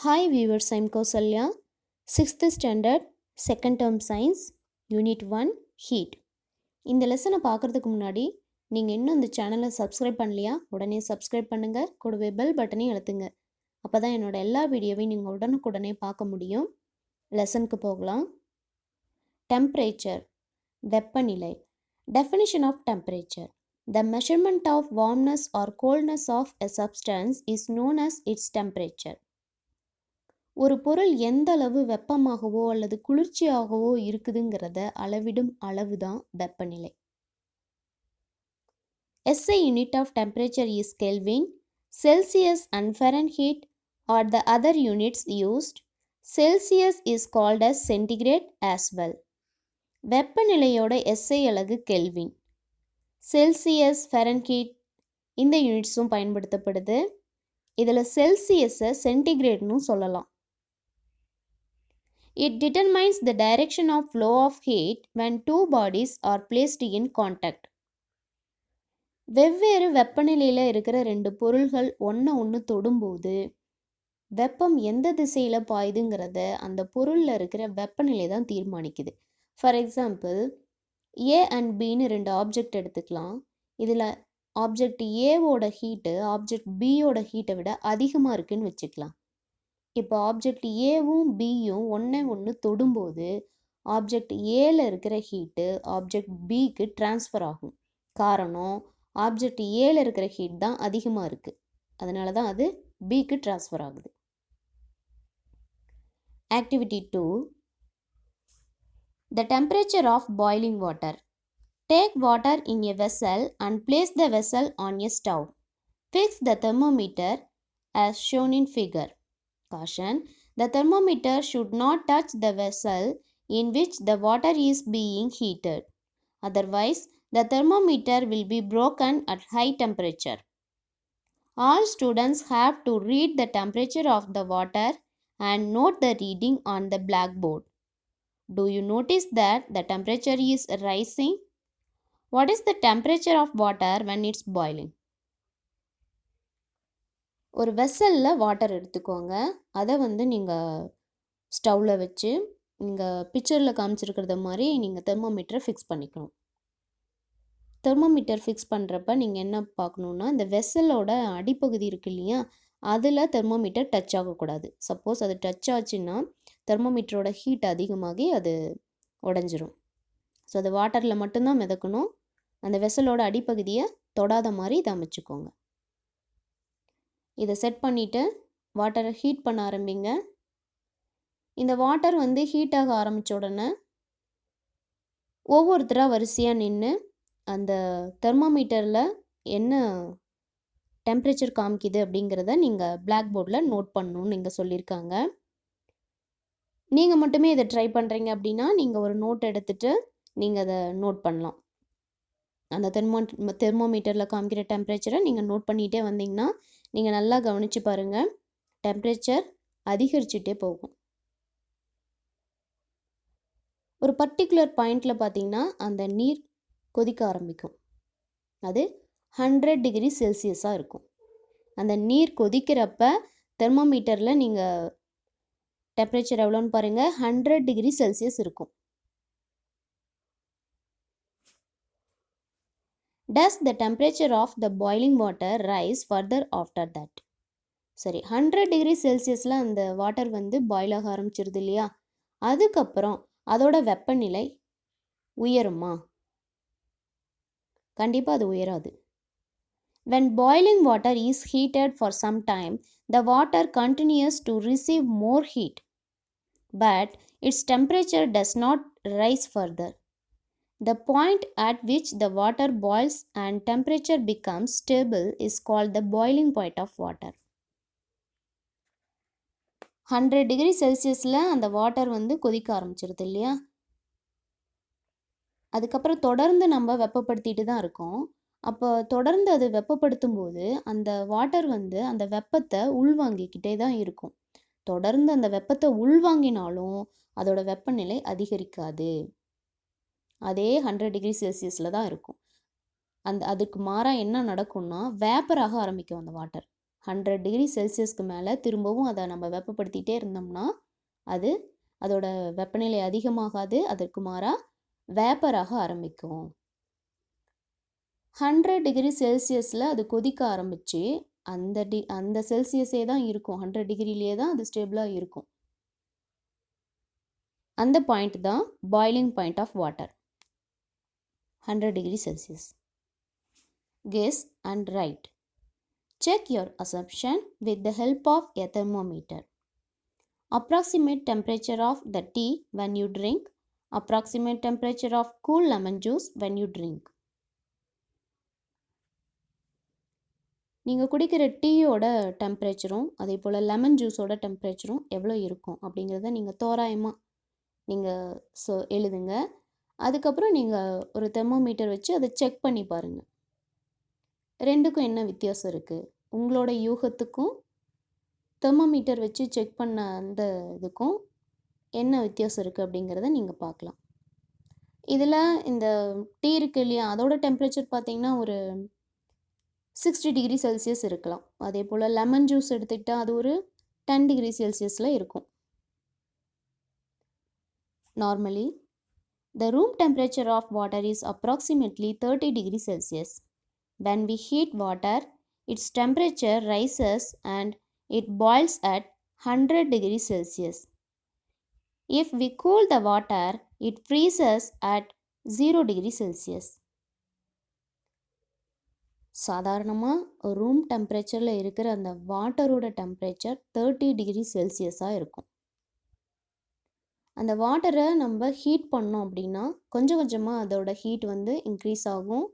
Hi viewers, I'm Kausalya, 6th standard, second term science, unit 1, heat. இந்த லெசனை பார்க்குறதுக்கு முன்னாடி நீங்கள் இன்னும் இந்த சேனலை சப்ஸ்கிரைப் பண்ணலையா உடனே சப்ஸ்கிரைப் பண்ணுங்கள், கூடவே பெல் பட்டனையும் அழுத்துங்க. அப்போ தான் என்னோட எல்லா வீடியோவையும் நீங்கள் உடனுக்குடனே பார்க்க முடியும். லெசனுக்கு போகலாம். டெம்பரேச்சர், வெப்பநிலை. Definition of temperature. The measurement of warmness or coldness of a substance is known as its temperature. ஒரு பொருள் எந்த அளவு வெப்பமாகவோ அல்லது குளிர்ச்சியாகவோ இருக்குதுங்கிறத அளவிடும் அளவு தான் வெப்பநிலை. SI unit of temperature is Kelvin. Celsius and Fahrenheit are the other units used. Celsius is called as centigrade as well. வெப்பநிலையோட SI அலகு கெல்வின். செல்சியஸ், ஃபெரன்ஹீட் இந்த யூனிட்ஸும் பயன்படுத்தப்படுது. இதில் செல்சியஸை சென்டிகிரேட்னு சொல்லலாம். It determines the direction of flow of heat when two bodies are placed in contact. வெவ்வேறு வெப்பநிலையில் இருக்கிற ரெண்டு பொருள்கள் ஒன்று தொடும்போது வெப்பம் எந்த திசையில் பாயுதுங்கிறத அந்த பொருளில் இருக்கிற வெப்பநிலை தான் தீர்மானிக்குது. ஃபார் எக்ஸாம்பிள், ஏ அண்ட் பின்னு ரெண்டு ஆப்ஜெக்ட் எடுத்துக்கலாம். இதில் ஆப்ஜெக்ட் ஏவோட ஹீட்டு ஆப்ஜெக்ட் பியோட ஹீட்டை விட அதிகமாக இருக்குன்னு வச்சுக்கலாம். இப்போ ஆப்ஜெக்ட் ஏவும் பியும் ஒன்று தொடும்போது ஆப்ஜெக்ட் ஏல இருக்கிற ஹீட்டு ஆப்ஜெக்ட் பிக்கு டிரான்ஸ்ஃபர் ஆகும். காரணம், ஆப்ஜெக்ட் ஏல இருக்கிற ஹீட் தான் அதிகமாக இருக்குது, அதனால தான் அது பிக்கு டிரான்ஸ்ஃபர் ஆகுது. Activity 2. The temperature of boiling water. Take water in a vessel and place the vessel on a stove. Fix the thermometer as shown in figure. Caution: the thermometer should not touch the vessel in which the water is being heated. Otherwise, the thermometer will be broken at high temperature. All students have to read the temperature of the water and note the reading on the blackboard. Do you notice that the temperature is rising? What is the temperature of water when it's boiling? ஒரு வெசலில் water எடுத்துக்கோங்க. அதை நீங்கள் ஸ்டவ்வில் வச்சு நீங்கள் பிக்சரில் காமிச்சிருக்கிறத மாதிரி நீங்கள் தெர்மோமீட்டரை ஃபிக்ஸ் பண்ணிக்கணும். தெர்மோமீட்டர் ஃபிக்ஸ் பண்ணுறப்ப நீங்கள் என்ன பார்க்கணுன்னா, இந்த வெசலோட அடிப்பகுதி இருக்குது இல்லையா, அதில் தெர்மோமீட்டர் டச் ஆகக்கூடாது. சப்போஸ் அது டச் ஆச்சுன்னா தெர்மோமீட்டரோட ஹீட் அதிகமாகி அது உடஞ்சிரும். ஸோ அது வாட்டரில் மட்டும்தான் மிதக்கணும். அந்த வெசலோட அடிப்பகுதியை தொடாத மாதிரி இதை அமைச்சுக்கோங்க. இதை செட் பண்ணிவிட்டு வாட்டரை ஹீட் பண்ண ஆரம்பிங்க. இந்த வாட்டர் ஹீட் ஆக ஆரம்பித்த உடனே ஒவ்வொருத்தராக வரிசையாக நின்று அந்த தெர்மோமீட்டரில் என்ன டெம்பரேச்சர் காமிக்குது அப்படிங்கிறத நீங்கள் பிளாக் போர்டில் நோட் பண்ணணும்னு நீங்கள் சொல்லியிருக்காங்க. நீங்கள் மட்டுமே இதை ட்ரை பண்ணுறீங்க அப்படின்னா நீங்கள் ஒரு நோட் எடுத்துகிட்டு நீங்கள் அதை நோட் பண்ணலாம். அந்த தெர்மோமீட்டரில் காமிக்கிற டெம்பரேச்சரை நீங்கள் நோட் பண்ணிகிட்டே வந்தீங்கன்னா நீங்கள் நல்லா கவனித்து பாருங்கள், டெம்பரேச்சர் அதிகரிச்சுட்டே போகும். ஒரு பர்டிகுலர் பாயிண்டில் பார்த்தீங்கன்னா அந்த நீர் கொதிக்க ஆரம்பிக்கும். அது 100 டிகிரி செல்சியஸாக இருக்கும். அந்த நீர் கொதிக்கிறப்ப தெர்மோமீட்டரில் நீங்கள் டெம்பரேச்சர் எவ்வளோன்னு பாருங்கள், 100 டிகிரி செல்சியஸ் இருக்கும். Does the temperature of the boiling water rise further after that? சரி, 100 டிகிரி செல்சியஸில் அந்த வாட்டர் பாயில் ஆக ஆரம்பிச்சிருது இல்லையா, அதுக்கப்புறம் அதோட வெப்பநிலை உயருமா? கண்டிப்பாக அது உயராது. When boiling water is heated for some time, the water continues to receive more heat, but its temperature does not rise further. The point at which the water boils and temperature becomes stable is called the boiling point of water. 100 degree செல்சியஸில் அந்த water கொதிக்க ஆரம்பிச்சிருது இல்லையா, அதுக்கப்புறம் தொடர்ந்து நம்ம வெப்பப்படுத்திட்டு தான் இருக்கோம். அப்போ தொடர்ந்து அது வெப்பப்படுத்தும் போது அந்த வாட்டர் அந்த வெப்பத்தை உள்வாங்கிக்கிட்டே தான் இருக்கும். தொடர்ந்து அந்த வெப்பத்தை உள்வாங்கினாலும் அதோட வெப்பநிலை அதிகரிக்காது. அதே 100 டிகிரி செல்சியஸில் தான் இருக்கும். அதுக்கு மாறாக என்ன நடக்கும்னா வேப்பராக ஆரம்பிக்கும் அந்த வாட்டர். 100 டிகிரி செல்சியஸ்க்கு மேலே திரும்பவும் அதை நம்ம வெப்பப்படுத்திகிட்டே இருந்தோம்னா அது அதோட வெப்பநிலை அதிகமாகாது, அதற்கு மாறாக வேப்பராக ஆரம்பிக்கும். 100 டிகிரி செல்சியஸில் அது கொதிக்க ஆரம்பித்து அந்த செல்சியஸே தான் இருக்கும், 100 டிகிரிலேயே தான் அது ஸ்டேபிளாக இருக்கும். அந்த பாயிண்ட் தான் boiling point of water, 100 degree Celsius. Guess and write. Check your assumption with the help of a thermometer. Approximate temperature of the tea when you drink. Approximate temperature of cool lemon juice when you drink. நீங்கள் குடிக்கிற டீயோட டெம்பரேச்சரும் அதே போல் lemon ஜூஸோட டெம்பரேச்சரும் எவ்வளோ இருக்கும் அப்படிங்கிறத நீங்கள் தோராயமாக நீங்கள் எழுதுங்க. அதுக்கப்புறம் நீங்கள் ஒரு தெர்மோமீட்டர் வச்சு அதை செக் பண்ணி பாருங்கள். ரெண்டுக்கும் என்ன வித்தியாசம் இருக்குது, உங்களோட யூகத்துக்கும் தெர்மோமீட்டர் வச்சு செக் பண்ண அந்த இதுக்கும் என்ன வித்தியாசம் இருக்குது அப்படிங்கிறத நீங்கள் பார்க்கலாம். இதில் இந்த டீ இருக்கு இல்லையா, அதோட டெம்பரேச்சர் பார்த்திங்கன்னா ஒரு 60 டிகிரி செல்சியஸ் இருக்கலாம். அதே போல் லெமன் ஜூஸ் எடுத்துக்கிட்டால் அது ஒரு 10 டிகிரி செல்சியஸில் இருக்கும். Normally the room temperature of water is approximately 30 degrees Celsius. When we heat water, its temperature rises and it boils at 100 degrees Celsius. If we cool the water, it freezes at 0 degrees Celsius. சாதாரணமாக room டெம்பரேச்சரில் இருக்கிற அந்த வாட்டரோட temperature 30 degree செல்சியஸாக இருக்கும். அந்த வாட்டரை நம்ம ஹீட் பண்ணோம் அப்படின்னா கொஞ்சம் கொஞ்சமாக அதோட ஹீட் வந்து இன்க்ரீஸ் ஆகும்.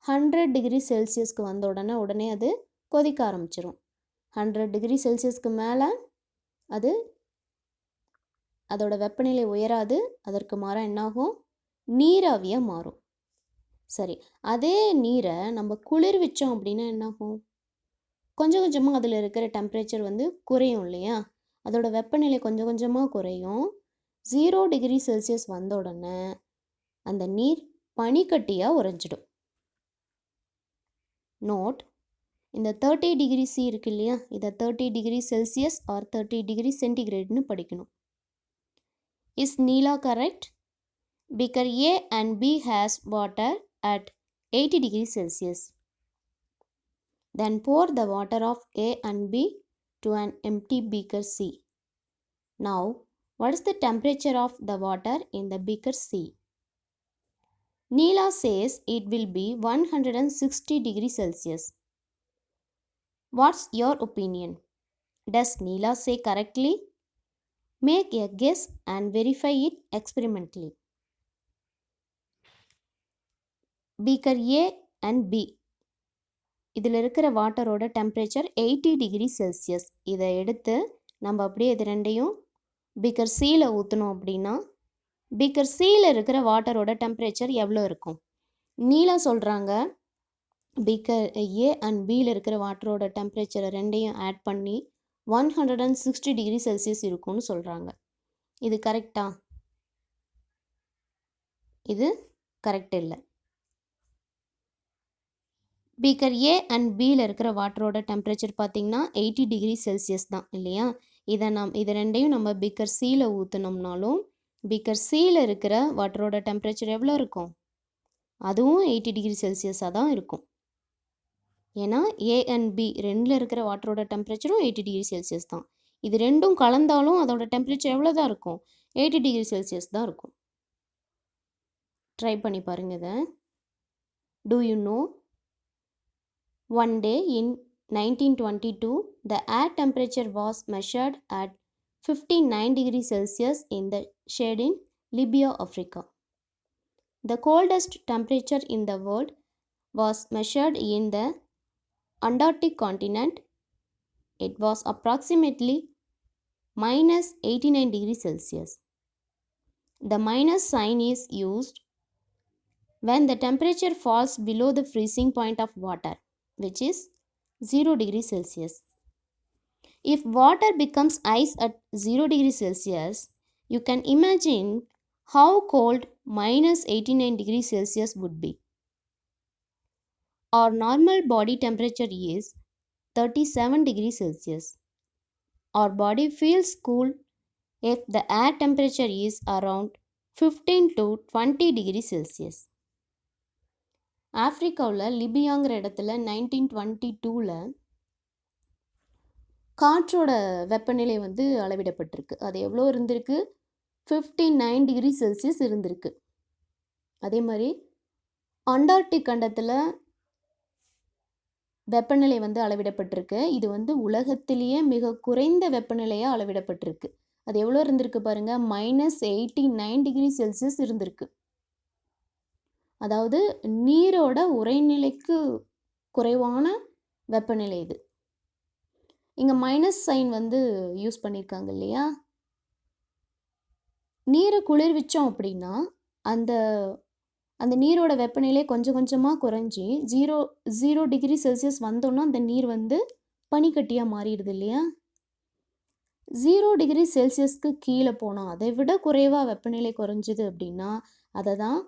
100 டிகிரி செல்சியஸ்க்கு வந்த உடனே அது கொதிக்க ஆரம்பிச்சிடும். 100 டிகிரி செல்சியஸ்க்கு மேலே அது அதோட வெப்பநிலை உயராது, அதற்கு மாறாக என்னாகும், நீராவியாக மாறும். சரி, அதே நீரை நம்ம குளிர்விச்சோம் அப்படின்னா என்னாகும், கொஞ்சம் கொஞ்சமாக அதில் இருக்கிற டெம்பரேச்சர் வந்து குறையும் இல்லையா, அதோட வெப்பநிலை கொஞ்சம் கொஞ்சமாக குறையும். 0 டிகிரி செல்சியஸ் வந்த உடனே அந்த நீர் பனிக்கட்டியாக உறைஞ்சிடும். நோட், இந்த 30 டிகிரி சி இருக்கு இல்லையா, இதை 30 டிகிரி செல்சியஸ் ஆர் 30 டிகிரி சென்டிகிரேட்னு படிக்கணும். Is Neela correct? Beaker A and B has water at 80 degrees Celsius. Then pour the water of A and B to an empty beaker C. Now, what is the temperature of the water in the beaker C? Neela says it will be 160 degrees Celsius. What's your opinion? Does Neela say correctly? Make a guess and verify it experimentally. Beaker A and B இதில் இருக்கிற வாட்டரோட temperature 80 degree Celsius. இதை எடுத்து நம்ம அப்படியே இது ரெண்டையும் beaker சியில் ஊற்றணும் அப்படின்னா பீக்கர் சியில் இருக்கிற வாட்டரோட டெம்பரேச்சர் எவ்வளோ இருக்கும்? நீலா சொல்கிறாங்க பீக்கர் ஏ அண்ட் பியில் இருக்கிற வாட்டரோட டெம்பரேச்சரை ரெண்டையும் ஆட் பண்ணி 160 டிகிரி செல்சியஸ் இருக்கும்னு சொல்கிறாங்க. இது கரெக்டா? இது கரெக்ட் இல்லை. பீக்கர் ஏ அண்ட் பியில் இருக்கிற வாட்டரோட டெம்பரேச்சர் பார்த்திங்கன்னா 80 டிகிரி செல்சியஸ் தான் இல்லையா. இதை ரெண்டையும் நம்ம பீக்கர் சியில் ஊற்றினோம்னாலும் பீக்கர் சியில் இருக்கிற வாட்டரோட டெம்பரேச்சர் எவ்வளோ இருக்கும்? அதுவும் 80 டிகிரி செல்சியஸாக தான் இருக்கும். ஏன்னா ஏ அண்ட் பி ரெண்டில் இருக்கிற வாட்டரோட டெம்பரேச்சரும் 80 டிகிரி செல்சியஸ் தான். இது ரெண்டும் கலந்தாலும் அதோட டெம்பரேச்சர் எவ்வளோ தான் இருக்கும்? 80 டிகிரி செல்சியஸ் தான் இருக்கும். ட்ரை பண்ணி பாருங்க இதை. Do you know? One day in 1922, the air temperature was measured at 59 degrees Celsius in the shade in Libya, Africa. The coldest temperature in the world was measured in the Antarctic continent. It was approximately minus 89 degrees Celsius. The minus sign is used when the temperature falls below the freezing point of water, which is 0 degrees Celsius. If water becomes ice at 0 degrees Celsius, you can imagine how cold minus 89 degrees Celsius would be. Our normal body temperature is 37 degrees Celsius. Our body feels cool if the air temperature is around 15 to 20 degrees Celsius. ஆஃப்ரிக்காவில் லிபியாங்கிற இடத்துல 1922 காற்றோட வெப்பநிலை வந்து அளவிடப்பட்டிருக்கு. அது எவ்வளோ இருந்திருக்கு? 59 degree Celsius இருந்திருக்கு. அதே மாதிரி அண்டார்டிக் கண்டத்தில் வெப்பநிலை வந்து அளவிடப்பட்டிருக்கு. இது வந்து உலகத்திலேயே மிக குறைந்த வெப்பநிலையாக அளவிடப்பட்டிருக்கு. அது எவ்வளோ இருந்திருக்கு பாருங்கள், -89 டிகிரி செல்சியஸ் இருந்திருக்கு. அதாவது நீரோட உறைநிலைக்கு குறைவான வெப்பநிலை இது. இங்கே மைனஸ் சைன் வந்து யூஸ் பண்ணியிருக்காங்க இல்லையா? நீரை குளிர்விச்சோம் அப்படின்னா அந்த அந்த நீரோட வெப்பநிலை கொஞ்சம் கொஞ்சமாக குறைஞ்சி 0 டிகிரி செல்சியஸ் வந்தோன்னா அந்த நீர் வந்து பனிக்கட்டியாக மாறிடுது இல்லையா? 0 டிகிரி செல்சியஸ்க்கு கீழே போனோம், அதை விட குறைவாக வெப்பநிலை குறைஞ்சிது அப்படின்னா அதை தான்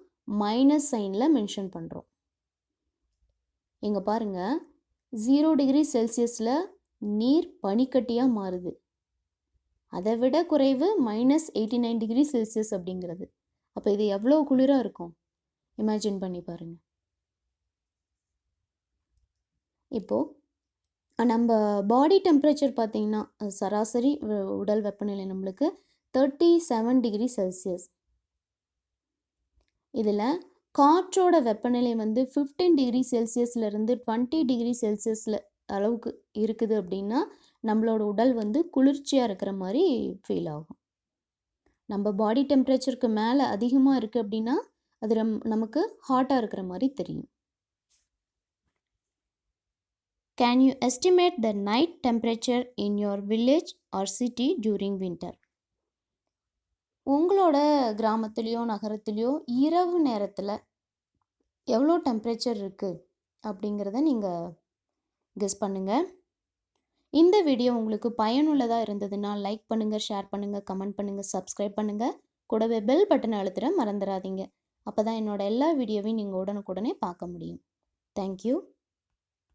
மைனஸ் சைனில் மென்ஷன் பண்ணுறோம். இங்கே பாருங்கள், 0 டிகிரி செல்சியஸில் நீர் பனிக்கட்டியாக மாறுது. அதை விட குறைவு -89 டிகிரி செல்சியஸ் அப்படிங்கிறது. அப்போ இது எவ்வளோ குளிராக இருக்கும் இமேஜின் பண்ணி பாருங்கள். இப்போது நம்ம பாடி டெம்பரேச்சர் பார்த்திங்கன்னா சராசரி உடல் வெப்பநிலை நம்மளுக்கு 37 டிகிரி செல்சியஸ். இதில் காற்றோட வெப்பநிலை வந்து 15 டிகிரி செல்சியஸ்லேருந்து 20 டிகிரி செல்சியஸில் அளவுக்கு இருக்குது அப்படின்னா நம்மளோட உடல் வந்து குளிர்ச்சியாக இருக்கிற மாதிரி ஃபீல் ஆகும். நம்ம பாடி டெம்பரேச்சருக்கு மேலே அதிகமாக இருக்குது அப்படின்னா அது நமக்கு ஹாட்டாக இருக்கிற மாதிரி தெரியும். Can you estimate the night temperature in your village or city during winter? உங்களோட கிராமத்துலேயோ நகரத்துலேயோ இரவு நேரத்தில் எவ்வளோ டெம்பரேச்சர் இருக்குது அப்படிங்கிறத நீங்கள் கெஸ் பண்ணுங்கள். இந்த வீடியோ உங்களுக்கு பயனுள்ளதாக இருந்ததுன்னா லைக் பண்ணுங்கள், ஷேர் பண்ணுங்கள், கமெண்ட் பண்ணுங்கள், சப்ஸ்கிரைப் பண்ணுங்கள். கூடவே பெல் பட்டனை அழுத்திட மறந்துடாதீங்க. அப்போ தான் என்னோட எல்லா வீடியோவையும் நீங்கள் உடனுக்குடனே பார்க்க முடியும். தேங்க்யூ.